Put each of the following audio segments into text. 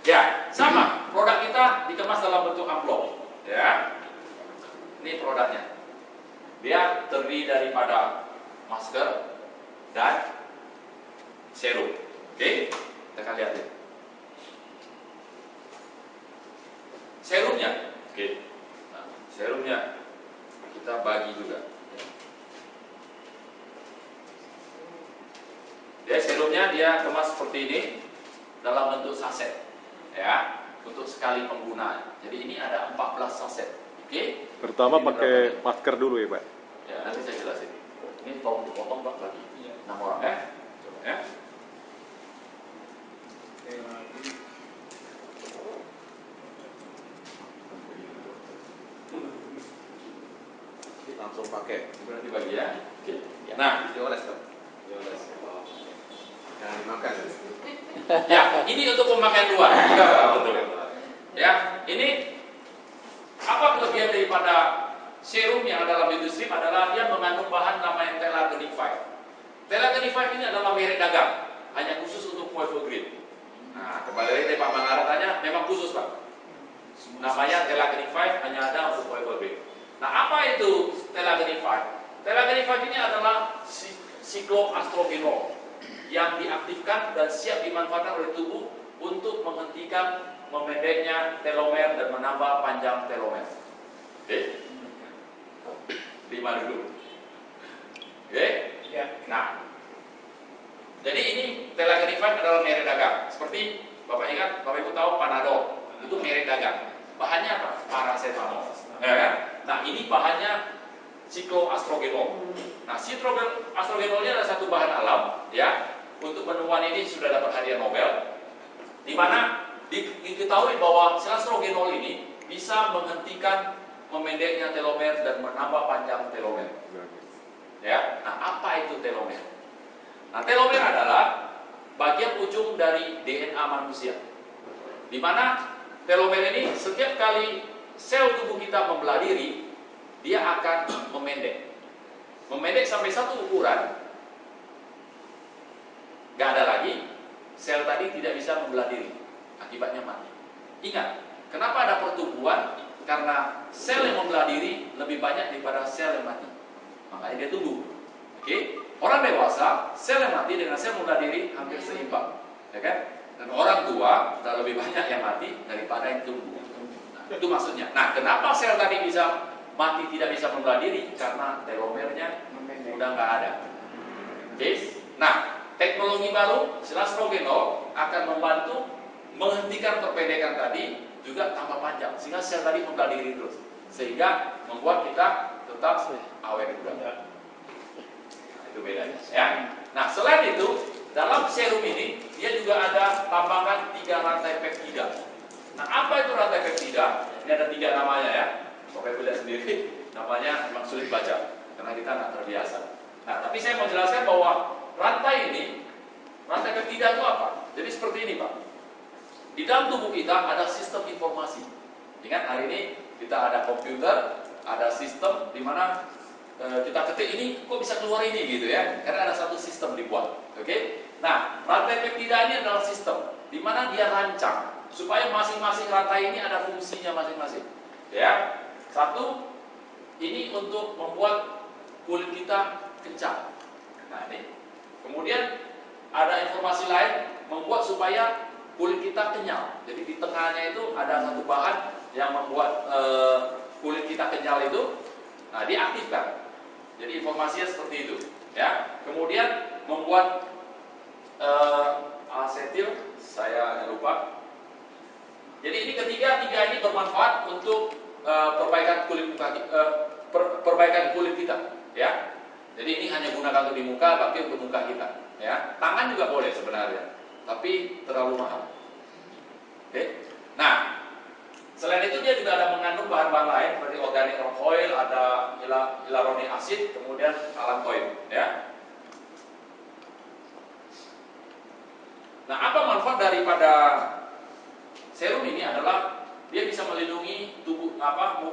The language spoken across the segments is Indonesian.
Ya, sama. Produk kita dikemas dalam bentuk amplop. Ya, ini produknya. Dia terdiri daripada masker dan serum. Oke, kita akan lihat ya. Serumnya, oke. Nah, serumnya kita bagi juga. Ya, serumnya dia kemas seperti ini dalam bentuk saset, ya, untuk sekali penggunaan. Jadi ini ada 14 saset, oke? Pertama pakai masker dulu ya Pak. Ya, nanti saya jelasin. Ini tolong dipotong Pak lagi. 6 orang ya, coba ya. Langsung pakai. Berarti bagi ya. Oke. Nah, Dioles dong. Dioles. Jangan dimakan. ya, ini untuk pemakaian luar. Betul. Ya, ini apa kelebihan daripada serum yang ada dalam industri adalah dia mengandung bahan namanya telagenify. Telagenify ini adalah merek dagang, hanya khusus untuk forever green. Nah, kembali lagi Pak Manara tanya, memang khusus Pak. Namanya telagenify, hanya ada untuk forever green. Nah, apa itu telagenify? Telagenify ini adalah sikloastrogenol yang diaktifkan dan siap dimanfaatkan oleh tubuh untuk menghentikan memendeknya telomer dan menambah panjang telomer. Oke? 5 dulu. Oke? Ya. Nah, jadi ini telagenify adalah merek dagang. Seperti Bapak ingat, Bapak Ibu tahu Panadol itu merek dagang. Bahannya apa? Paracetamol. Ya kan? Nah, ini bahannya sikloastrogenol. Nah, sikloastrogenolnya adalah satu bahan alam, ya. Untuk penemuan ini sudah dapat hadiah Nobel, di mana diketahui bahwa sikloastrogenol ini bisa menghentikan memendeknya telomer dan menambah panjang telomer. Ya, nah apa itu telomer? Nah, telomer adalah bagian ujung dari DNA manusia, di mana telomer ini setiap kali sel tubuh kita membelah diri, dia akan memendek sampai satu ukuran. Gak ada lagi, sel tadi tidak bisa membelah diri, akibatnya mati. Ingat, kenapa ada pertumbuhan? Karena sel yang membelah diri lebih banyak daripada sel yang mati, makanya dia tumbuh. Oke? Orang dewasa, sel yang mati dengan sel membelah diri hampir seimbang, ya kan? Dan orang tua sudah lebih banyak yang mati daripada yang tumbuh. Nah, itu maksudnya. Nah, kenapa sel tadi bisa mati tidak bisa membelah diri? Karena telomernya udah nggak ada. Oke? Nah, teknologi baru sikloastrogenol akan membantu menghentikan perpendekan tadi, juga tambah panjang sehingga sel tadi membelah diri terus, sehingga membuat kita tetap awet muda. Nah, itu bedanya ya. Nah, selain itu dalam serum ini dia juga ada tambahkan 3 rantai peptida. Nah, apa itu rantai peptida? Ini ada 3 namanya ya. Bapak Ibu lihat sendiri, namanya memang sulit baca karena kita nggak terbiasa. Nah, tapi saya mau jelaskan bahwa rantai peptida itu apa? Jadi seperti ini Pak. Di dalam tubuh kita ada sistem informasi. Ingat, hari ini kita ada komputer, ada sistem di mana kita ketik ini kok bisa keluar ini gitu ya. Karena ada satu sistem dibuat. Oke? Nah, rantai peptida ini adalah sistem di mana dia rancang supaya masing-masing rantai ini ada fungsinya masing-masing. Ya. Satu, ini untuk membuat kulit kita kencang. Nah, ini. Kemudian ada informasi lain membuat supaya kulit kita kenyal. Jadi di tengahnya itu ada satu bahan yang membuat kulit kita kenyal itu, nah, diaktifkan. Jadi informasinya seperti itu, ya. Kemudian membuat asetil, saya lupa. Jadi ini tiga ini bermanfaat untuk perbaikan kulit kita, ya. Jadi ini hanya gunakan untuk di muka, tapi untuk muka kita, ya. Tangan juga boleh sebenarnya, tapi terlalu mahal. Oke. Nah, selain itu dia juga ada mengandung bahan-bahan lain seperti organic oil, ada hyaluronic acid, kemudian allantoin, ya. Nah, apa manfaat daripada serum ini adalah dia bisa melindungi tubuh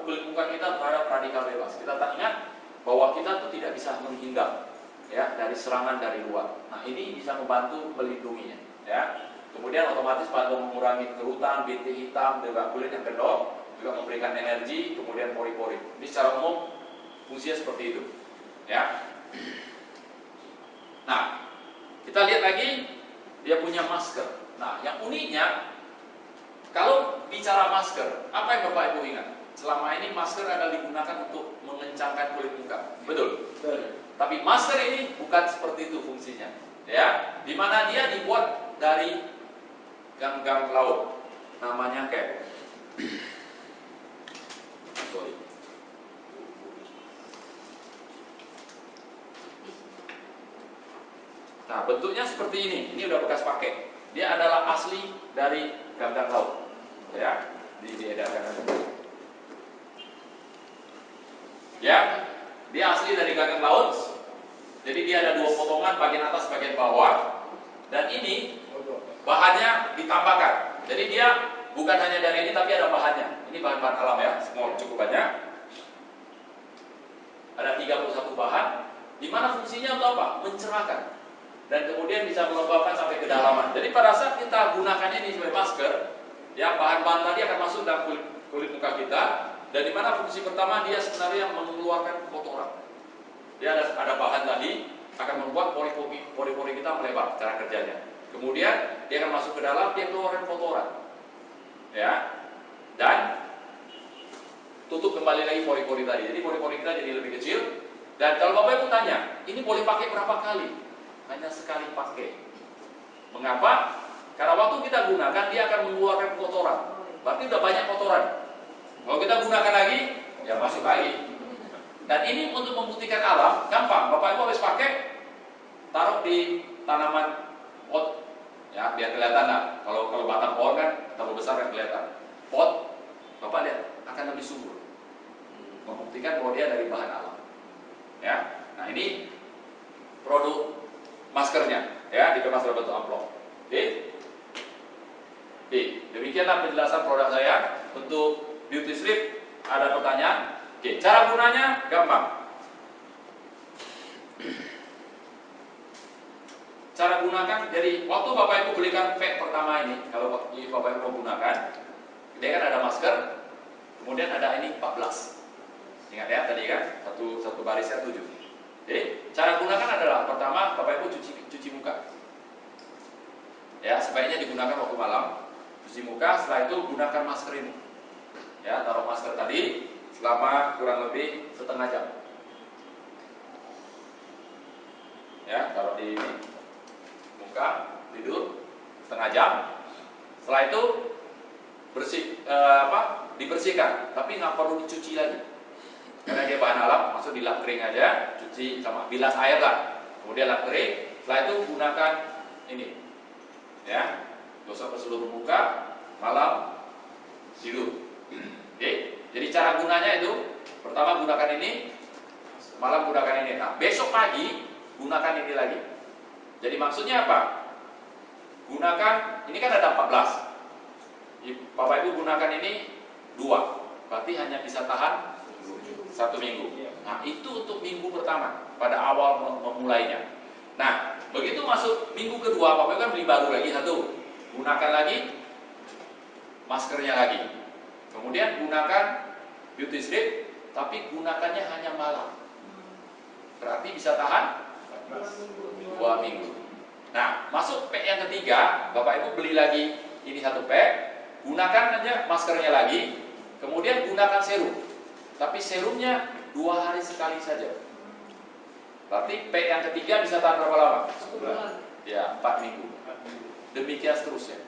kulit muka kita terhadap radikal bebas. Kita tak ingat bahwa kita tuh tidak bisa menghindar ya dari serangan dari luar. Nah, ini bisa membantu melindunginya. ya. Kemudian otomatis bantu mengurangi kerutan, bintik hitam, juga kulit yang kendor, juga memberikan energi, kemudian pori-pori. Ini secara umum fungsinya seperti itu, ya. Nah, kita lihat lagi dia punya masker. Nah, yang uniknya kalau bicara masker, apa yang Bapak Ibu ingat? Selama ini masker adalah digunakan untuk mengencangkan kulit muka, betul? Tapi masker ini bukan seperti itu fungsinya, ya. Dimana dia dibuat dari gam-gam laut, namanya cap. Sorry. Nah, bentuknya seperti ini. Ini udah bekas pakai. Dia adalah asli dari gam-gam laut, ya. Diedarkan. Ya, dia asli dari gam-gam laut. Jadi dia ada dua potongan, bagian atas, bagian bawah. Dan ini bahannya ditambahkan. Jadi dia bukan hanya dari ini, tapi ada bahannya. Ini bahan-bahan alam ya, semua cukup banyak. Ada 31 bahan. Di mana fungsinya untuk apa? Mencerahkan. Dan kemudian bisa melembabkan sampai kedalaman. Jadi pada saat kita gunakan ini sebagai masker, ya bahan-bahan tadi akan masuk dalam kulit muka kita. Dan di mana fungsi pertama dia sebenarnya mengeluarkan kotoran. Dia ada bahan tadi akan membuat pori-pori kita melebar cara kerjanya. Kemudian dia akan masuk ke dalam, dia keluarkan kotoran, ya, dan tutup kembali lagi pori-pori tadi. Jadi pori-pori kita jadi lebih kecil. Dan kalau Bapak Ibu tanya, ini boleh pakai berapa kali? Hanya sekali pakai. Mengapa? Karena waktu kita gunakan dia akan mengeluarkan kotoran. Berarti udah banyak kotoran. Kalau kita gunakan lagi, ya masuk lagi. Dan ini untuk membuktikan alam, gampang. Bapak Ibu habis pakai, taruh di tanaman pot, ya biar kelihatan lah. Kalau batang pohon kan terlalu besar kan kelihatan. Pot, Bapak lihat akan lebih subur. Membuktikan bahwa dia dari bahan alam. Ya, nah ini produk maskernya, ya dikemas dalam bentuk amplop. Oke, demikianlah penjelasan produk saya. Untuk Beauty Strip ada pertanyaan? Oke, cara gunanya gampang. Cara gunakan, jadi waktu Bapak Ibu belikan pack pertama ini, kalau Bapak Ibu mau gunakan, dia kan ada masker, kemudian ada ini 14. Ingat ya tadi kan, satu barisnya 7. Oke, cara gunakan adalah pertama Bapak Ibu cuci muka. Ya, sebaiknya digunakan waktu malam. Cuci muka, setelah itu gunakan masker ini. Ya, taruh masker tadi selama kurang lebih setengah jam. Ya, taruh di muka, tidur setengah jam. Setelah itu dibersihkan, tapi nggak perlu dicuci lagi. Karena dia bahan alam, masuk di lap kering aja, cuci sama bilas air lah. Kemudian lap kering, setelah itu gunakan ini. Ya, gosok ke seluruh muka, malam tidur. Oke, jadi cara gunanya itu pertama gunakan ini, malam gunakan ini. Nah, besok pagi gunakan ini lagi. Jadi maksudnya apa? Gunakan, ini kan ada 14. Bapak Ibu gunakan ini 2, berarti hanya bisa tahan 1 minggu. Nah, itu untuk minggu pertama, pada awal memulainya. Nah, begitu masuk minggu kedua, Bapak Ibu kan beli baru lagi satu. Gunakan lagi maskernya lagi. Kemudian gunakan Beauty Strip, tapi gunakannya hanya malam. Berarti bisa tahan 2 minggu. Nah, masuk pack yang ketiga, Bapak Ibu beli lagi ini 1 pack, gunakan aja maskernya lagi, kemudian gunakan serum. Tapi serumnya 2 hari sekali saja. Berarti pack yang ketiga bisa tahan berapa lama? 1 bulan. Ya, 4 minggu. Demikian seterusnya.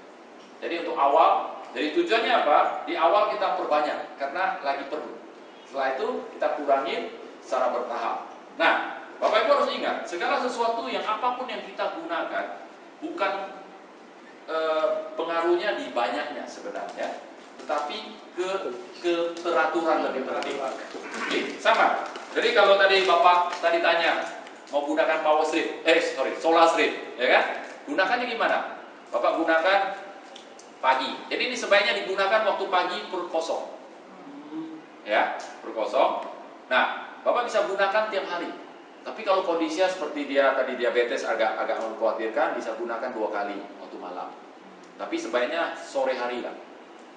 Jadi untuk awal, jadi tujuannya apa? Di awal kita perbanyak karena lagi perlu. Setelah itu kita kurangin secara bertahap. Nah, Bapak Ibu harus ingat, segala sesuatu yang apapun yang kita gunakan bukan pengaruhnya di banyaknya sebenarnya, tetapi ke teraturan lebih penting. Sama. Jadi kalau tadi Bapak tanya mau gunakan solar strip, ya kan? Gunakannya gimana? Bapak gunakan pagi. Jadi ini sebaiknya digunakan waktu pagi perut kosong. Ya, perut kosong. Nah, Bapak bisa gunakan tiap hari. Tapi kalau kondisinya seperti dia tadi diabetes agak mengkhawatirkan, bisa gunakan 2 kali waktu malam. Tapi sebaiknya sore hari lah.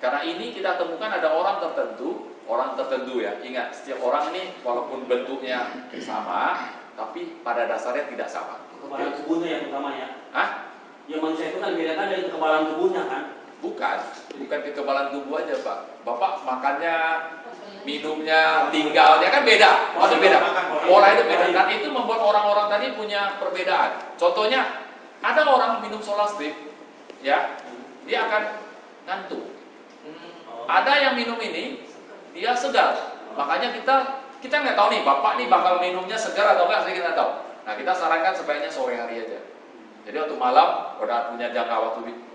Karena ini kita temukan ada orang tertentu ya. Ingat, setiap orang ini walaupun bentuknya sama, tapi pada dasarnya tidak sama. Kekebalan tubuhnya yang utama ya. Hah? Ya manusia itu kan bedakan dari kekebalan tubuhnya kan. Bukan kekebalan tubuh aja Pak. Bapak makannya, minumnya, tinggalnya kan beda. Masih beda. Pola itu beda. Dan itu membuat orang-orang tadi punya perbedaan. Contohnya, ada orang minum Solastrip, ya, dia akan ngantuk. Ada yang minum ini, dia segar. Makanya kita nggak tahu nih, Bapak nih bakal minumnya segar atau enggak, saya nggak tahu. Nah, kita sarankan sebaiknya sore hari aja. Jadi waktu malam, udah punya jangka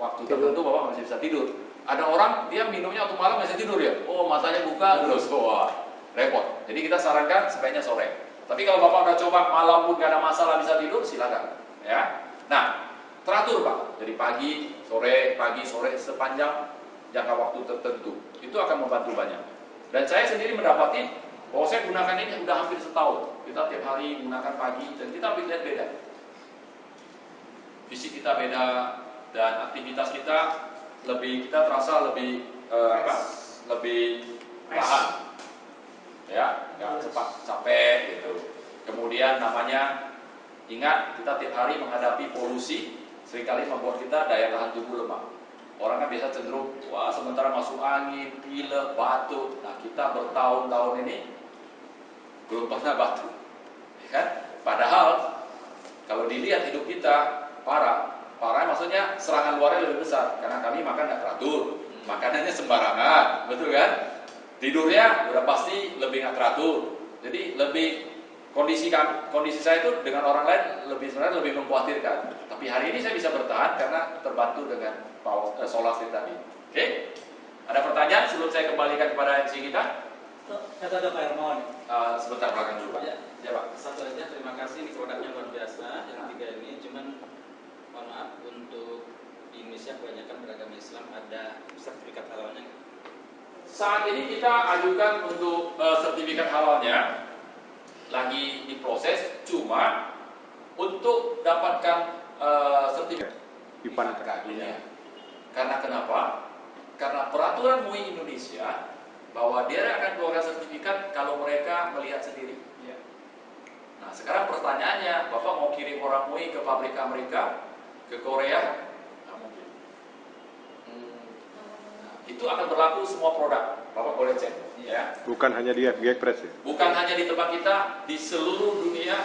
waktu tertentu, Bapak masih bisa tidur. Ada orang, dia minumnya waktu malam masih tidur ya. Oh, matanya buka, terus, wah, repot. Jadi kita sarankan sebaiknya sore. Tapi kalau Bapak udah coba malam pun gak ada masalah bisa tidur, silakan. Ya. Nah, teratur Pak. Jadi pagi, sore, sepanjang jangka waktu tertentu. Itu akan membantu banyak. Dan saya sendiri mendapati bahwa saya gunakan ini udah hampir setahun. Kita tiap hari gunakan pagi dan kita lihat beda. Fisik kita beda dan aktivitas kita kita terasa lebih lebih tahan. Ya, nggak cepat capek gitu. Kemudian namanya ingat kita tiap hari menghadapi polusi seringkali membuat kita daya tahan tubuh lemah. Orang kan biasa cenderung wah sementara masuk angin, pilek, batuk. Nah kita bertahun-tahun ini belum pernah batuk, ya kan? Padahal kalau dilihat hidup kita parah maksudnya serangan luarnya lebih besar karena kami makan nggak teratur, makanannya sembarangan, betul kan? Tidurnya udah pasti lebih nggak teratur, jadi lebih kondisi saya itu dengan orang lain sebenarnya lebih mengkhawatirkan. Tapi hari ini saya bisa bertahan karena terbantu dengan Solastrip tadi. Oke? Ada pertanyaan sebelum saya kembalikan kepada MC kita? Saya ada Pak Hermawan. Sebentar belakang dulu Pak. Ya Pak, satu aja terima kasih, ini produknya luar biasa. Yang tiga ini cuman mohon maaf untuk di Indonesia kebanyakan beragama Islam ada sertifikat halalnya. Saat ini kita ajukan untuk sertifikat halalnya lagi diproses, cuma untuk dapatkan sertifikat IPANKA dunia. Karena kenapa? Karena peraturan MUI Indonesia bahwa dia akan keluarkan sertifikat kalau mereka melihat sendiri. Nah sekarang pertanyaannya, Bapak mau kirim orang MUI ke pabrik Amerika, ke Korea? Nggak mungkin. Nah, itu akan berlaku semua produk. Bapak boleh cek. Ya. Bukan hanya di FG Express ya? Bukan hanya di tempat kita, di seluruh dunia,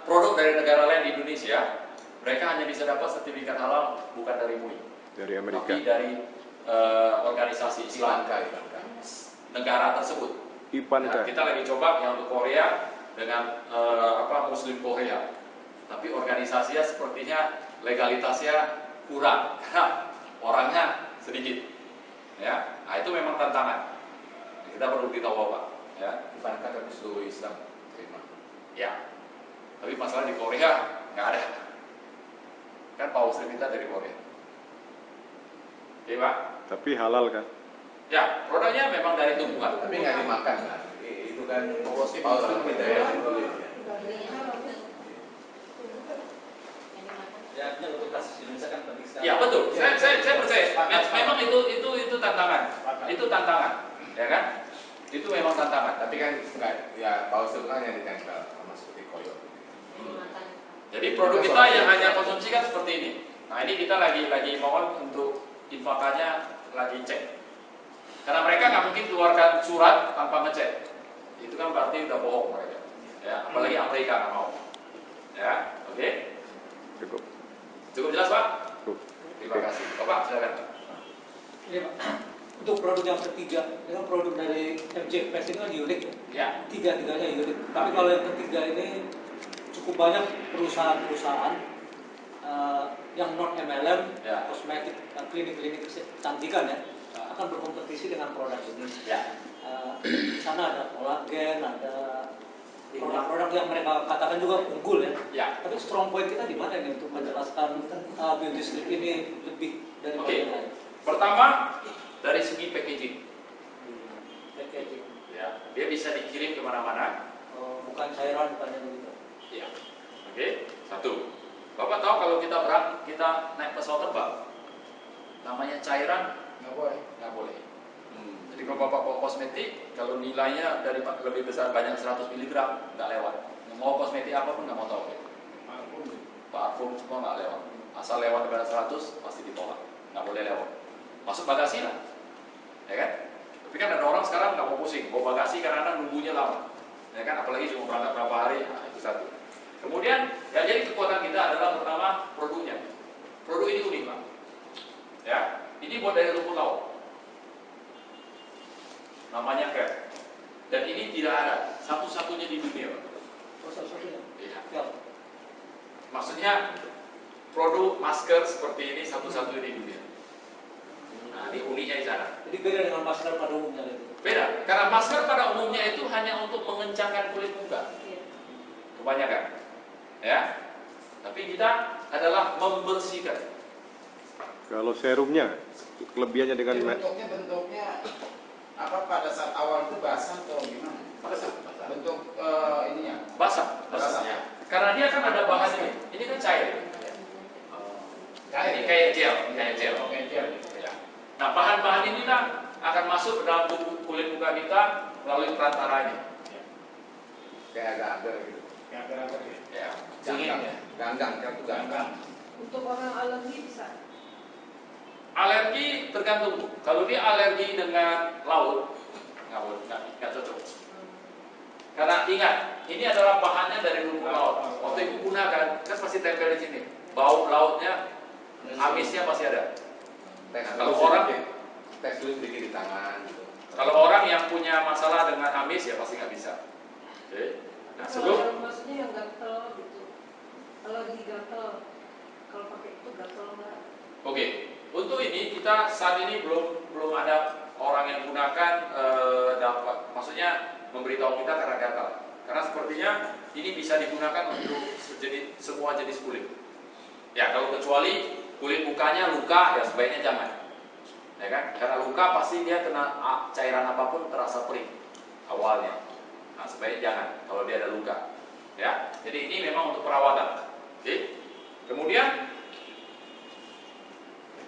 produk dari negara lain di Indonesia, mereka hanya bisa dapat sertifikat halal bukan dari MUI, Dari Amerika. tapi dari organisasi Islam negara tersebut. IPANKA. Nah, kita lagi coba yang untuk Korea dengan Muslim Korea, tapi organisasinya sepertinya legalitasnya kurang, karena orangnya sedikit. Ya, nah itu memang tantangan. Kita perlu beritahu Bapak, ya, IPANKA tapi seluruh Islam terima. Ya, tapi masalah di Korea nggak ada. Kan Muslim kita dari Korea. Oke Pak? Tapi halal kan? Ya, produknya memang dari tumbuhan. Tapi nggak dimakan kan? Itu kan Muslim kita yang boleh. Ya artinya untuk kasus Indonesia kan penting sekali. Ya betul, saya percaya. Memang itu tantangan, itu tantangan, ya kan? Itu memang tantangan. Tapi kan nggak, ya Muslim kan yang ditempel sama seperti koyor. Jadi produk kita yang hanya konsumsi kan seperti ini. Nah ini kita lagi mohon untuk infakannya lagi cek. Karena mereka nggak mungkin keluarkan surat tanpa ngecek. Itu kan berarti udah bohong mereka. Ya, apalagi Amerika nggak mau. Ya, oke? Cukup jelas Pak? Cukup. Terima kasih. Bapak silakan. Ini Pak, untuk produk yang ketiga, dengan produk dari MJ Express ini kan unik ya. Ya. Tiga-tiganya unik. Tapi kalau yang ketiga ini cukup banyak perusahaan-perusahaan yang non MLM, Ya. kosmetik, klinik-klinik kecantikan ya, akan berkompetisi dengan produk ini. Ya. Di sana ada kolagen, ada produk-produk yang mereka katakan juga unggul ya. Ya. Tapi strong point kita di mana nih untuk menjelaskan beauty sleep ini lebih dari Oke. yang lain? Pertama dari segi packaging. Packaging. Ya. Dia bisa dikirim kemana-mana. Bukan cairan, bukan yang begitu. Ya. Oke. Satu. Bapak tahu kalau kita naik pesawat terbang, namanya cairan nggak boleh. Jadi kalau Bapak bawa kosmetik, kalau nilainya lebih besar banyak 100 mg nggak lewat. Mau kosmetik apapun nggak mau tahu. Parfum semua nggak lewat. Asal lewat pada 100 pasti ditolak, nggak boleh lewat. Masuk bagasi lah, ya kan? Tapi kan ada orang sekarang nggak mau pusing, bawa bagasi karena nunggunya lama, ya kan? Apalagi cuma berangkat berapa hari, nah, itu satu. Kemudian, ya jadi kekuatan kita adalah pertama produknya. Produk ini unik, Pak. Ya, ini buat dari rumput laut. Namanya Cap. Dan ini tidak ada, satu-satunya di dunia, Pak. Satu-satunya. Iya. Ya. Maksudnya produk masker seperti ini satu-satunya di dunia. Nah, ini uniknya di sana. Jadi beda dengan masker pada umumnya itu. Beda, karena masker pada umumnya itu hanya untuk mengencangkan kulit muka. Kebanyakan. Ya. Tapi kita adalah membersihkan. Kalau serumnya, kelebihannya dengan bentuknya apa pada saat awal itu basah atau gimana? Basah. Bentuk ininya. Basah. Karena dia kan ada bahan ini. Ini kan cair. Ini kayak gel. Ya. Nah, bahan-bahan inilah akan masuk ke dalam tubuh kulit muka kita melalui perantara ini. Kayak agak agar gitu. Ya. Ganggang. Untuk orang alergi bisa. Alergi tergantung. Kalau dia alergi dengan laut, nggak cocok. Karena ingat, ini adalah bahannya dari rumput laut. Waktu itu gunakan, kan pasti tempel di sini. Bau lautnya, amisnya pasti ada. Kalau tes dulu sedikit di tangan gitu. Kalau orang yang punya masalah dengan amis ya pasti nggak bisa. Oke. Nah, sebelum Kalau maksudnya yang gatel gitu. Alergi gatel. Kalau pakai itu gatel nggak? Oke. Untuk ini kita saat ini belum ada orang yang gunakan dapat, maksudnya memberitahu kita karena gatal. Karena sepertinya ini bisa digunakan untuk semua jenis kulit. Ya, kalau kecuali kulit mukanya luka, ya sebaiknya jangan. Ya kan? Karena luka pasti dia kena cairan apapun terasa perih awalnya. Nah, sebaiknya jangan kalau dia ada luka. Ya, jadi ini memang untuk perawatan. Oke. Kemudian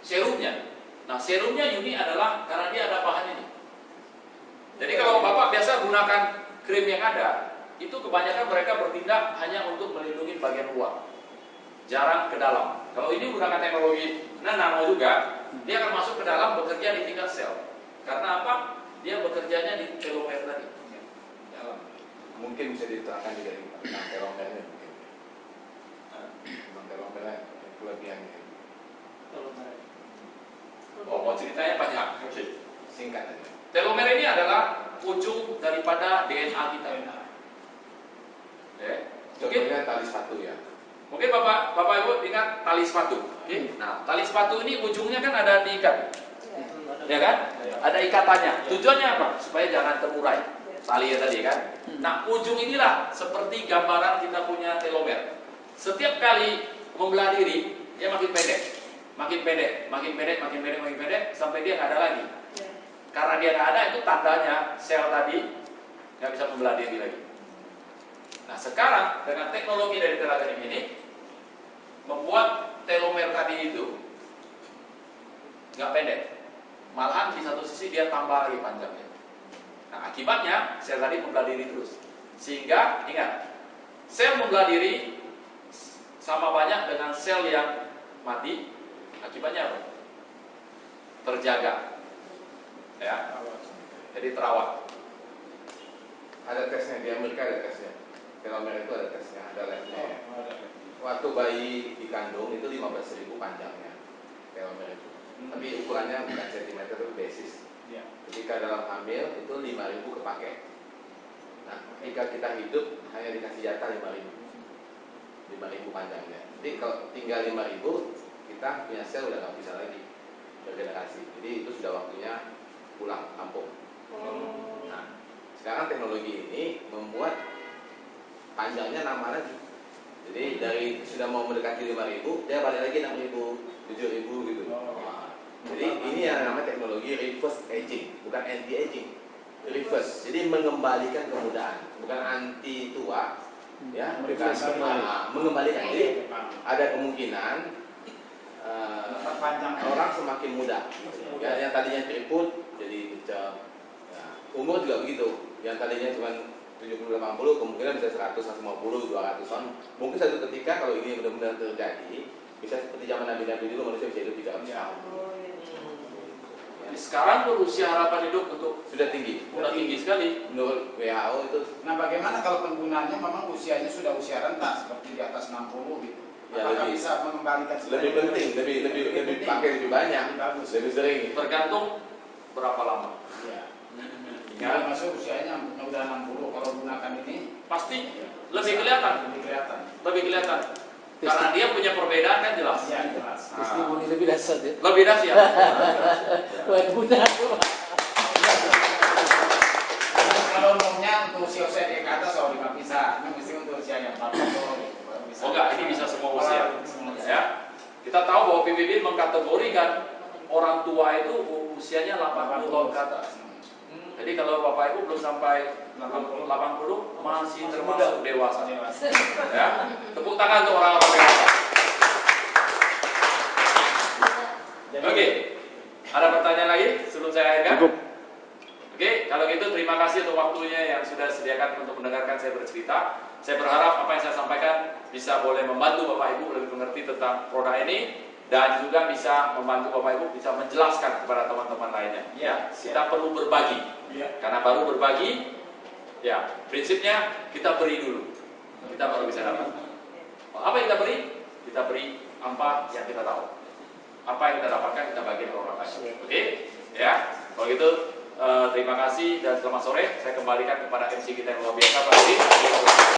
serumnya. Nah, serumnya unik adalah karena dia ada bahan ini. Jadi kalau Bapak biasa gunakan krim yang ada, itu kebanyakan mereka bertindak hanya untuk melindungi bagian luar. Jarang ke dalam. Kalau ini menggunakan teknologi nano juga, dia akan masuk ke dalam bekerja di tingkat sel. Karena apa? Dia bekerjanya di telomer tadi. Dalam. Mungkin bisa diterangkan juga tentang telomernya mungkin. Tentang telomernya kelebihannya. Oh, mau ceritanya banyak. Oke. Singkat aja. Telomer ini adalah ujung daripada DNA kita. Ya. Contohnya tali sepatu ya. Mungkin Bapak Ibu ingat tali sepatu. Oke. Nah, tali sepatu ini ujungnya kan ada diikat. Ya kan? Ada ikatannya. Tujuannya apa? Supaya jangan terurai. Tali ya tadi kan. Nah, ujung inilah seperti gambaran kita punya telomer. Setiap kali membelah diri, dia makin pendek. Makin pendek sampai dia nggak ada lagi. Karena dia nggak ada, itu tandanya sel tadi nggak bisa membelah diri lagi. Nah, sekarang dengan teknologi dari telaga ini membuat telomer tadi itu nggak pendek, malahan di satu sisi dia tambah lagi panjangnya. Nah, akibatnya sel tadi membelah diri terus, sehingga ingat, sel membelah diri sama banyak dengan sel yang mati. Akibatnya apa? Terjaga, ya. Jadi terawat. Ada tesnya di Amerika, ada tesnya. Telomer itu ada tesnya, ada labnya. Waktu bayi dikandung itu 15.000 panjangnya telomer itu. Tapi ukurannya bukan cm itu basis. Ketika dalam hamil itu 5.000 kepake. Nah, ketika kita hidup hanya dikasih jatah 5.000 panjangnya. Jadi kalau tinggal 5.000 kita punya sel udah nggak bisa lagi bergenerasi. Jadi itu sudah waktunya pulang kampung. Nah, sekarang teknologi ini membuat panjangnya nambah lagi. Jadi dari sudah mau mendekati 5.000, dia balik lagi 6.000, 7.000 gitu. Jadi ini yang namanya teknologi reverse aging, bukan anti aging. Reverse. Jadi mengembalikan kemudahan, bukan anti tua, ya mereka mengembalikan. Jadi ada kemungkinan orang semakin muda, ya, yang tadinya keriput jadi kecap. Ya, umur juga begitu, yang tadinya cuma 70-80 kemungkinan bisa 100-150, 200 tahun. Mungkin satu ketika kalau ini benar-benar terjadi, bisa seperti zaman Nabi-Nabi dulu, manusia bisa hidup 300 tahun. Jadi sekarang tuh usia harapan hidup untuk Sudah tinggi, udah tinggi sekali. menurut WHO itu. Nah, bagaimana kalau penggunanya memang usianya sudah usia renta seperti di atas 60 gitu? Ya, Apakah lebih- bisa mengembalikan Lebih penting, lebih pakai lebih banyak, Lebih bagus. lebih sering. Tergantung berapa lama. Iya. Ya. Ya, masuk usianya udah 60, kalau gunakan ini Pasti lebih kelihatan, lebih kelihatan. lebih kelihatan. Karena dia punya perbedaan kan jelas. Ya, jelas. Testimoni lebih dahsyat ya. Lebih dahsyat. Wah, punya aku. Kalau umumnya untuk usia yang ke atas kalau lima bisa, ini mesti untuk usia yang 40 gitu. Baru bisa. Oh enggak, ini bisa semua usia. Ya. Kita tahu bahwa PBB mengkategorikan orang tua itu usianya 80 tahun ke atas. Jadi kalau Bapak Ibu belum sampai 80 masih termasuk dewasa. Ya. Tepuk tangan untuk orang-orang dewasa. Oke. Ada pertanyaan lagi sebelum saya akhirkan? Cukup. Oke, kalau gitu terima kasih untuk waktunya yang sudah sediakan untuk mendengarkan saya bercerita. Saya berharap apa yang saya sampaikan bisa boleh membantu Bapak Ibu lebih mengerti tentang produk ini dan juga bisa membantu Bapak Ibu bisa menjelaskan kepada teman-teman lainnya. Ya, Kita perlu berbagi. Iya. Karena baru berbagi, ya prinsipnya kita beri dulu. Kita baru bisa dapat. Apa yang kita beri? Kita beri apa yang kita tahu. Apa yang kita dapatkan kita bagi ke orang lain. Oke? Ya. Kalau gitu terima kasih dan selamat sore. Saya kembalikan kepada MC kita yang luar biasa Pak Edi.